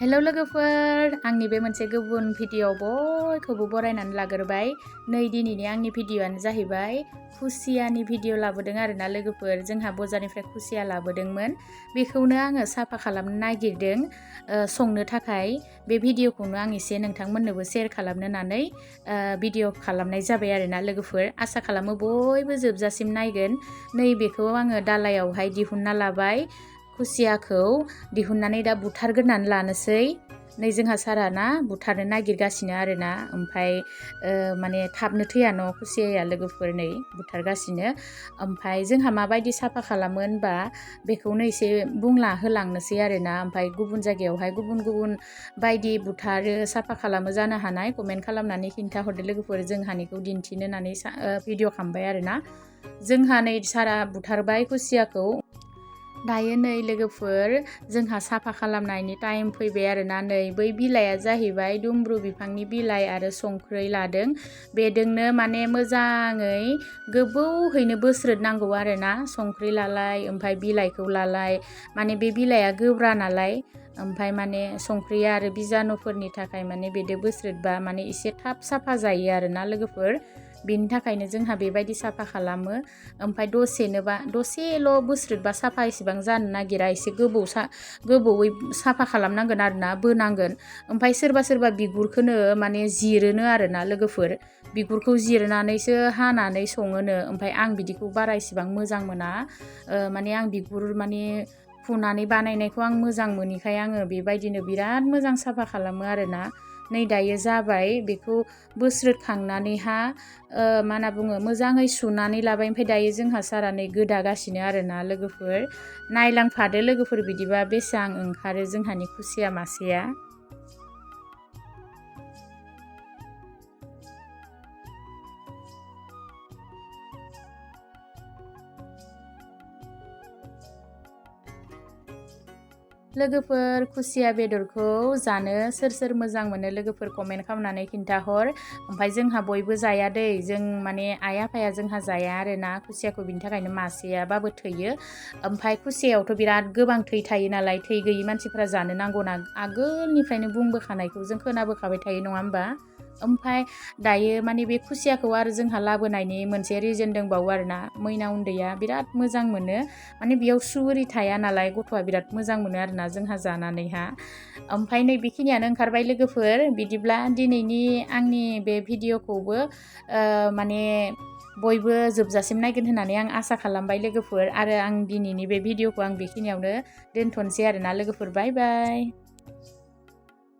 Hello लोगोफोर आंनि बे मोनसे गुबुन भिडिअ बयखौबो बरायनानै लाग्रोबाय। नै दिनैनि आंनि भिडिअआनो जाहैबाय खुसियानि भिडिअ लाबोदों आरोना लोगोफोर। जोंहा बजारनिफ्राय खुसिया लाबोदोंमोन। बेखौनो आङो साफा खालामनो नागिरदों संनो थाखाय। बे भिडिअखौनो आं एसे नोंथांमोननोबो शेयार खालामनो होननानै भिडिअ खालामनाय जाबाय आरोना लोगोफोर। आसा खालामो बयबो जोबजासिम नायगोन। नै बेखौ आङो दालायावहाय दिहुनना लाबाय। खुसियाखौ दिहुननानै दा बुथारग्रोनानै लानोसै। नै जोंहा साराना बुथारनो नागिरगासिनो आरोना। ओमफ्राय माने थाबनो थैया न' खुसियाया लोगोफोर, नै बुथारगासिनो। ओमफ्राय जोंहा माबायदि साफा खालामो होनबा बेखौनो एसे बुंला होलांनोसै आरोना। ओमफ्राय गुबुन जायगायावहाय गुबुन गुबुन बायदि बुथारो साफा खालामो जानो हानाय, कमेन्ट खालामनानै खिन्थाहरदो लोगोफोर। जोंहानिखौ दिन्थिनो होननानै भिडिअ खालामबाय आरोना। जोंहा नै सारा बुथारबाय खुसियाखौ। दायो नै लोगोफोर जोंहा साफा खालामनायनि टाइम फैबाय आरोना। नै बै बिलाइया जाहैबाय दुमब्रु बिफांनि बिलाइ आरो संख्रै लादों। बेदोंनो माने मोजाङै गोबौहैनो बोस्रोदनांगौ आरोना। संख्रि लालाय ओमफ्राय बिलाइखौ लालाय, माने बे बिलाइया गोब्रा नालाय। ओमफ्राय माने संख्रिया आरो बिजानुफोरनि थाखाय माने बेदो बोस्रोदबा माने एसे थाब साफा जायो आरोना लोगोफोर। बेनि थाखायनो जोंहा बेबायदि साफा खालामो। ओमफ्राय दसेल' बोस्रोदबा साफा इसेबां जानो नागिरा। एसे गोबौयै साफा खालामनांगोन आरोना, बोनांगोन। ओमफ्राय सोरबा बिगुरखौनो माने जिरोनो आरोना लोगोफोर। बिगुरखौ जिरनानैसो हानानै सङोनो। ओमफ्राय आं बिदिखौ बारा इसेबां मोजां मोना। माने आं बिगुर माने फुनानै बानायनायखौ आं मोजां मोनिखाय आङो बेबायदिनो बिराद मोजां साफा खालामो आरोना। नै दायो जाबाय, बेखौ बोस्रोदखांनानैहा मा होनना बुङो, मोजाङै सुनानै लाबाय। ओमफ्राय दायो जोंहा सारानै गोदागासिनो आरोना लोगोफोर। नायलांफादो लोगोफोर बिदिबा बेसेबां ओंखारो जोंहानि खुसिया मासेया। लोगोफोर खुसिया बेदरखौ जानो सोर मोजां मोनो लोगोफोर कमेन्ट खालामनानै खिन्थाहर। ओमफ्राय जोंहा बयबो जाया दै, जों माने आइ आफाया जोंहा जाया आरोना खुसियाखौ। बिनि थाखायनो मासेयाबाबो थैयो। ओमफ्राय खुसियायावथ' बिराद गोबां थै थायो नालाय, थै गैयि मानसिफ्रा जानो नांगौना। आगोलनिफ्रायनो बुंबोखानायखौ जों खोनाबोखाबाय थायो नङा होमबा। ओमफ्राय दायो माने बे खुसियाखौ आरो जोंहा लाबोनायनि मोनसे रिजन दंबावो आरोना। मैना उन्दैया बिराद मोजां मोनो, माने बेयाव सुरि थाया नालाय, गथ'आ बिराद मोजां मोनो आरोना जोंहा जानानैहा। ओमफ्राय नै बेखिनियानो ओंखारबाय लोगोफोर। बिदिब्ला दिनैनि आंनि बे भिडिअखौबो माने बयबो जोबजासिम नायगोन होननानै आं आसा खालामबाय लोगोफोर। आरो आं दिनैनि बे भिडिअखौ आं बेखिनियावनो दोनथ'नोसै आरोना लोगोफोर। बाय बाय।